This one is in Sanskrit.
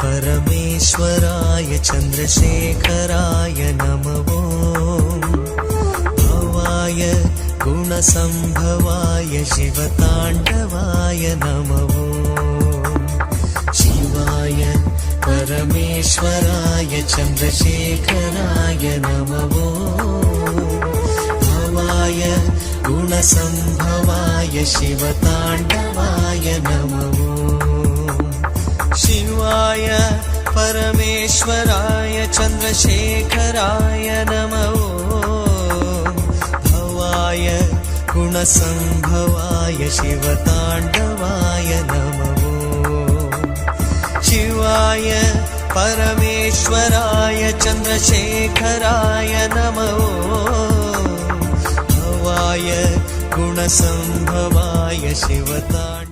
परमेश्वराय चन्द्रशेखराय नमो भवाय गुणसम्भवाय शिवताण्डवाय नमो शिवाय परमेश्वराय चन्द्रशेखराय नमो भवाय गुणसम्भवाय शिवताण्डवाय नमो शिवाय परमेश्वराय चन्द्रशेखराय नमो भवाय गुणसम्भवाय शिवताण्डवाय नमो शिवाय परमेश्वराय चन्द्रशेखराय नमो भवाय गुणसम्भवाय शिवताण्डवाय